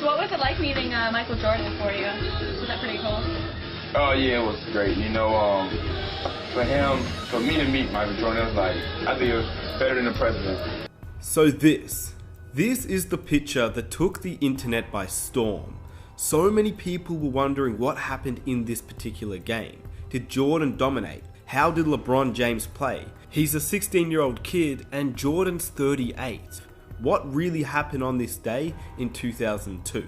So what was it like meeting Michael Jordan for you? Was that pretty cool? Oh yeah, it was great. You know, for me to meet Michael Jordan, it was like, I think it was better than the president. So this is the picture that took the internet by storm. So many people were wondering what happened in this particular game. Did Jordan dominate? How did LeBron James play? He's a 16-year-old kid and Jordan's 38. What really happened on this day in 2002?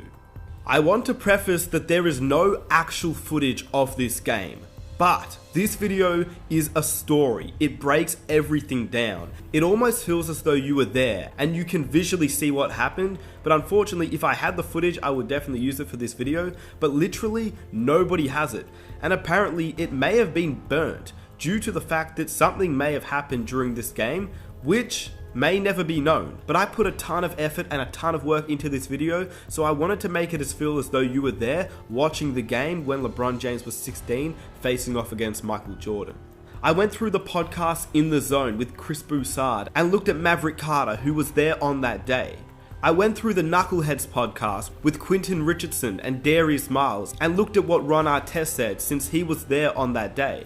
I want to preface that there is no actual footage of this game, but this video is a story. It breaks everything down. It almost feels as though you were there and you can visually see what happened, but unfortunately if I had the footage I would definitely use it for this video, but literally nobody has it, and apparently it may have been burnt due to the fact that something may have happened during this game which may never be known. But I put a ton of effort and a ton of work into this video, so I wanted to make it feel as though you were there watching the game when LeBron James was 16 facing off against Michael Jordan. I went through the podcast In the Zone with Chris Broussard and looked at Maverick Carter, who was there on that day. I went through the Knuckleheads podcast with Quentin Richardson and Darius Miles and looked at what Ron Artest said since he was there on that day.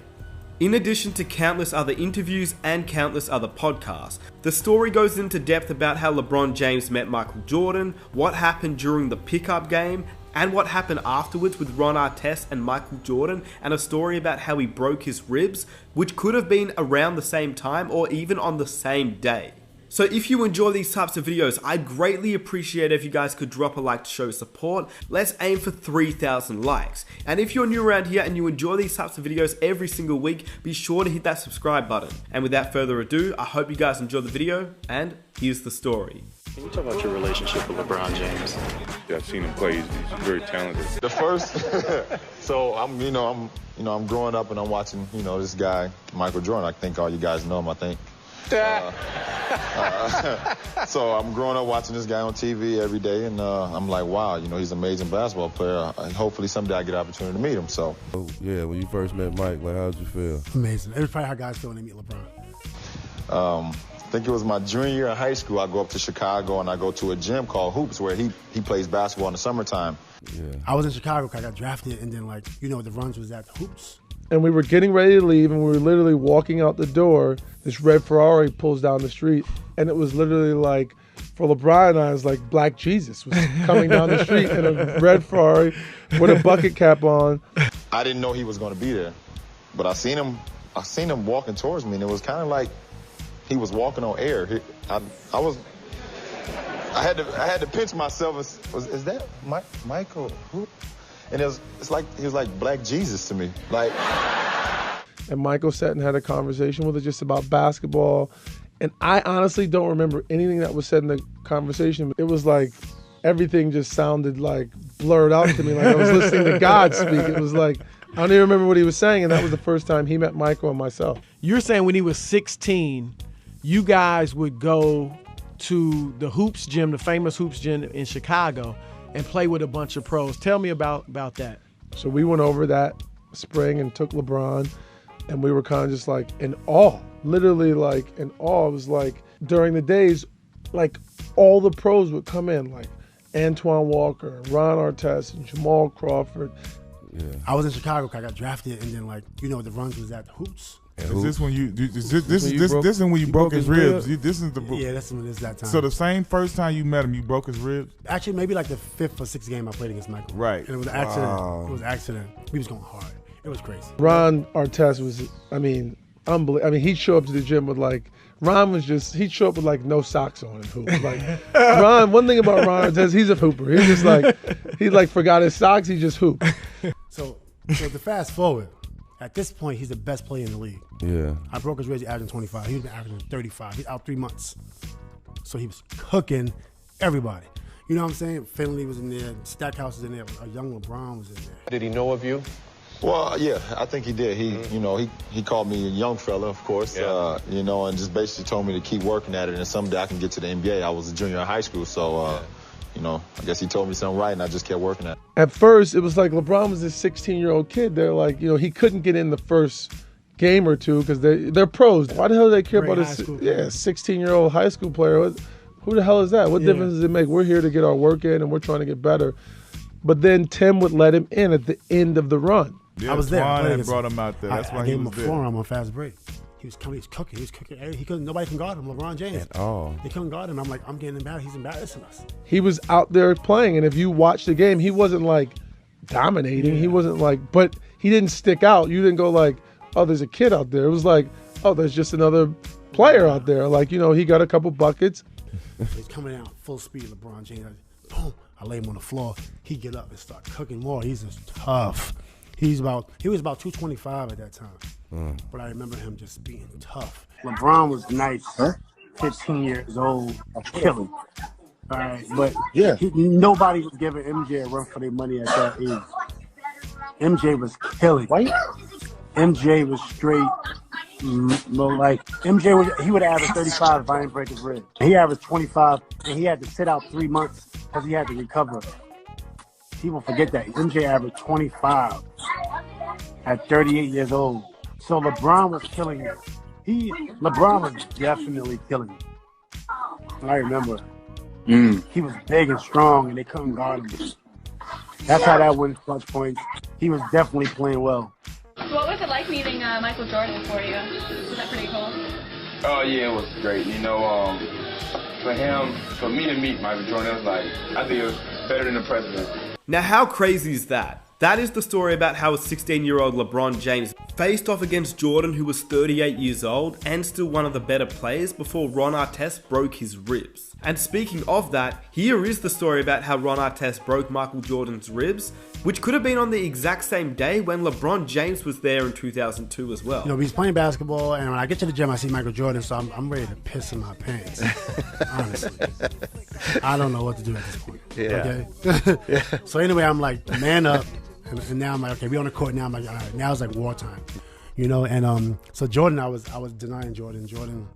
In addition to countless other interviews and countless other podcasts, the story goes into depth about how LeBron James met Michael Jordan, what happened during the pickup game, and what happened afterwards with Ron Artest and Michael Jordan, and a story about how he broke his ribs, which could have been around the same time or even on the same day. So if you enjoy these types of videos, I'd greatly appreciate if you guys could drop a like to show support. Let's aim for 3,000 likes. And if you're new around here and you enjoy these types of videos every single week, be sure to hit that subscribe button. And without further ado, I hope you guys enjoyed the video, and here's the story. Can you talk about your relationship with LeBron James? Yeah, I've seen him play. He's very talented. The first, so I'm growing up and I'm watching, this guy, Michael Jordan. I think all you guys know him, I think. So I'm growing up watching this guy on TV every day, and I'm like, wow, he's an amazing basketball player, and hopefully someday I get an opportunity to meet him. So, yeah, when you first met Mike, like, how did you feel? Amazing. It was probably how guys feel when they meet LeBron. I think it was my junior year in high school. I go up to Chicago and I go to a gym called Hoops where he plays basketball in the summertime. Yeah. I was in Chicago because I got drafted, and then the runs was at the Hoops. And we were getting ready to leave, and we were literally walking out the door. This red Ferrari pulls down the street, and it was literally like, for LeBron and I, it was like Black Jesus was coming down the street in a red Ferrari with a bucket cap on. I didn't know he was going to be there, but I seen him walking towards me, and it was kind of like he was walking on air. I had to pinch myself. Is that Michael? Who? And it's like he was like Black Jesus to me. Like. And Michael sat and had a conversation with us just about basketball. And I honestly don't remember anything that was said in the conversation. It was like everything just sounded like blurred out to me, like I was listening to God speak. It was like, I don't even remember what he was saying, and that was the first time he met Michael and myself. You're saying when he was 16, you guys would go to the Hoops gym, the famous Hoops gym in Chicago, and play with a bunch of pros. Tell me about that. So we went over that spring and took LeBron, and we were kind of just like in awe, literally like in awe. It was like during the days, like all the pros would come in, like Antoine Walker, Ron Artest, and Jamal Crawford. Yeah. I was in Chicago because I got drafted, and then the runs was at the Hoops. Is this when you? This is when you broke his ribs. This is the. Yeah, that's when it's that time. So the same first time you met him, you broke his ribs. Actually, maybe like the 5th or 6th game I played against Michael. Right. And it was an accident. Wow. It was an accident. He was going hard. It was crazy. Ron Artest was, unbelievable. He'd show up to the gym with he'd show up with like no socks on and hoop. Like Ron, one thing about Ron Artest, he's a hooper. He's just like, he forgot his socks, he just hooped. So to fast forward, at this point, he's the best player in the league. Yeah. I broke his ribs averaging 25. He was averaging 35. He's out 3 months. So he was cooking everybody. You know what I'm saying? Finley was in there. Stackhouse was in there. A young LeBron was in there. Did he know of you? Well, yeah, I think he did. He called me a young fella, of course, yeah. And just basically told me to keep working at it, and someday I can get to the NBA. I was a junior in high school, so, I guess he told me something right, and I just kept working at it. At first, it was like LeBron was this 16-year-old kid. They're like, he couldn't get in the first game or two because they're pros. Why the hell do they care about this? Yeah, 16-year-old high school player. Who the hell is that? What difference does it make? We're here to get our work in and we're trying to get better. But then Tim would let him in at the end of the run. Yeah, I was there. Twan had brought him out there. That's why he was there. I gave him a forearm on fast break. He was coming. He was cooking. He couldn't. Nobody can guard him. LeBron James. At all. They couldn't guard him. I'm like, I'm getting embarrassed. He's embarrassing us. He was out there playing, and if you watch the game, he wasn't like dominating. He wasn't like, but he didn't stick out. You didn't go like, oh, there's a kid out there. It was like, oh, there's just another player out there. Like, you know, he got a couple buckets. He's coming out full speed, LeBron James. Boom. I lay him on the floor. He get up and start cooking more. He's just tough. He was about 225 at that time. But I remember him just being tough. LeBron was nice, 15 years old, killing. All right, but nobody was giving MJ a run for their money at that age. MJ was killing. MJ was straight. Like MJ he would average 35 if I didn't break his rib. He averaged 25, and he had to sit out 3 months because he had to recover. People forget that MJ averaged 25 at 38 years old. So LeBron was killing him. LeBron was definitely killing him. I remember. He was big and strong, and they couldn't guard him. That's how that wins clutch points. He was definitely playing well. What was it like meeting Michael Jordan for you? Was that pretty cool? Oh yeah, it was great. You know, for me to meet Michael Jordan, it was like, I think it was better than the president. Now, how crazy is that? That is the story about how a 16-year-old LeBron James faced off against Jordan, who was 38 years old and still one of the better players, before Ron Artest broke his ribs. And speaking of that, here is the story about how Ron Artest broke Michael Jordan's ribs, which could have been on the exact same day when LeBron James was there in 2002 as well. You know, he's playing basketball, and when I get to the gym, I see Michael Jordan, so I'm ready to piss in my pants. Honestly. I don't know what to do at this point. Okay? So anyway, I'm like, man up. And now I'm like, okay, we on the court now. I'm like, all right, now it's like wartime, you know. And so Jordan, I was denying Jordan. Jordan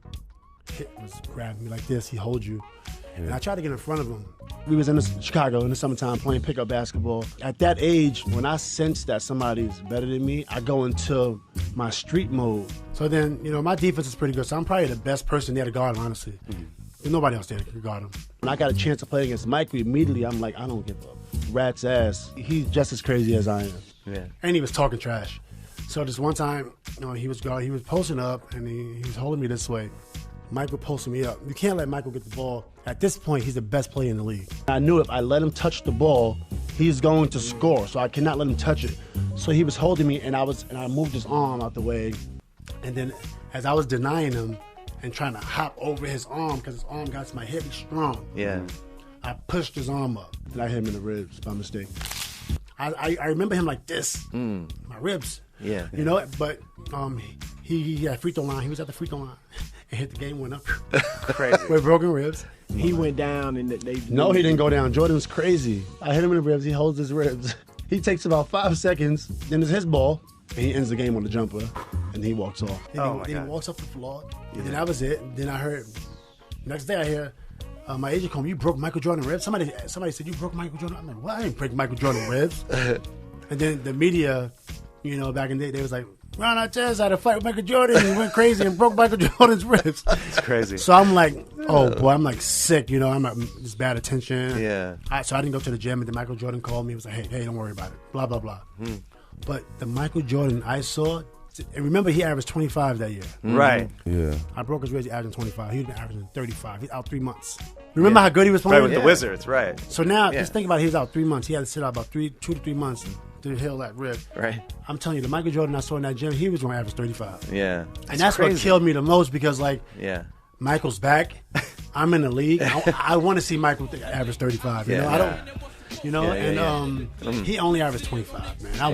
was grabbing me like this. He holds you, and I tried to get in front of him. We was in Chicago in the summertime playing pickup basketball. At that age, when I sense that somebody's better than me, I go into my street mode. So then, you know, my defense is pretty good. So I'm probably the best person there to guard him, honestly. There's nobody else there to guard him. When I got a chance to play against Michael, immediately I'm like, I don't give a rat's ass. He's just as crazy as I am. Yeah. And he was talking trash. So this one time, you know, he was posting up and he was holding me this way. Michael posted me up. You can't let Michael get the ball. At this point, he's the best player in the league. I knew if I let him touch the ball, he's going to score. So I cannot let him touch it. So he was holding me, and I moved his arm out the way. And then as I was denying him and trying to hop over his arm because his arm got to my hip, he's strong. Yeah. I pushed his arm up, and I hit him in the ribs by mistake. I remember him like this, my ribs. Yeah. You know, but he had free throw line. He was at the free throw line and hit the game winner. Crazy. With broken ribs. He went down and they. No, he didn't go down. Jordan's crazy. I hit him in the ribs. He holds his ribs. He takes about 5 seconds. Then it's his ball, and he ends the game on the jumper, and he walks off. Then he walks off the floor. Yeah. And that was it. Then I heard. Next day I hear. My agent called me, you broke Michael Jordan ribs? Somebody said, you broke Michael Jordan? I'm like, what? I didn't break Michael Jordan ribs. And then the media, you know, back in the day, they was like, Ron Artest had a fight with Michael Jordan and he went crazy and broke Michael Jordan's ribs. It's crazy. So I'm like, oh boy, I'm like sick, you know, I'm like, just bad attention. Yeah. So I didn't go to the gym, and then Michael Jordan called me and was like, hey, don't worry about it, blah, blah, blah. But the Michael Jordan I saw, and remember, he averaged 25 that year. Right. Yeah. I broke his ribs, he averaged 25. He was averaging 35. He's out 3 months. Remember how good he was playing? Right, with the Wizards, right. So now, just think about it. He was out 3 months. He had to sit out about 2 to 3 months to heal that rib. Right. I'm telling you, the Michael Jordan I saw in that gym, he was going to average 35. Yeah. And that's what killed me the most because, like, Michael's back. I'm in the league. I want to see Michael average 35. You know, I don't. You know, he only averaged 25. Man, I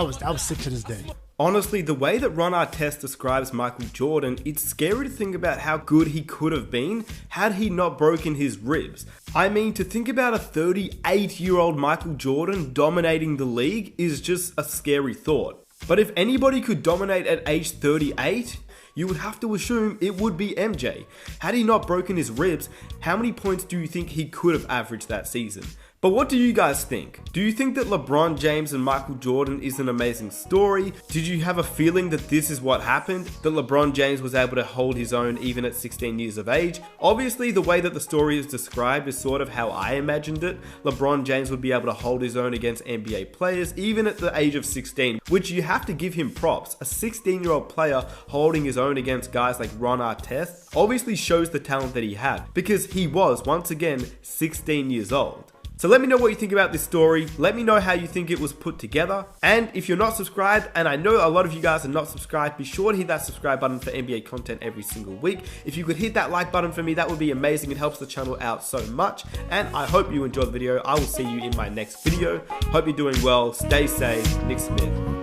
was sick to this day. Honestly, the way that Ron Artest describes Michael Jordan, it's scary to think about how good he could have been had he not broken his ribs. I mean, to think about a 38-year-old Michael Jordan dominating the league is just a scary thought. But if anybody could dominate at age 38, you would have to assume it would be MJ. Had he not broken his ribs, how many points do you think he could have averaged that season? But what do you guys think? Do you think that LeBron James and Michael Jordan is an amazing story? Did you have a feeling that this is what happened? That LeBron James was able to hold his own even at 16 years of age? Obviously, the way that the story is described is sort of how I imagined it. LeBron James would be able to hold his own against NBA players even at the age of 16, which you have to give him props. A 16-year-old player holding his own against guys like Artest obviously shows the talent that he had, because he was, once again, 16 years old. So let me know what you think about this story. Let me know how you think it was put together. And if you're not subscribed, and I know a lot of you guys are not subscribed, be sure to hit that subscribe button for NBA content every single week. If you could hit that like button for me, that would be amazing. It helps the channel out so much. And I hope you enjoyed the video. I will see you in my next video. Hope you're doing well. Stay safe. Nick Smith.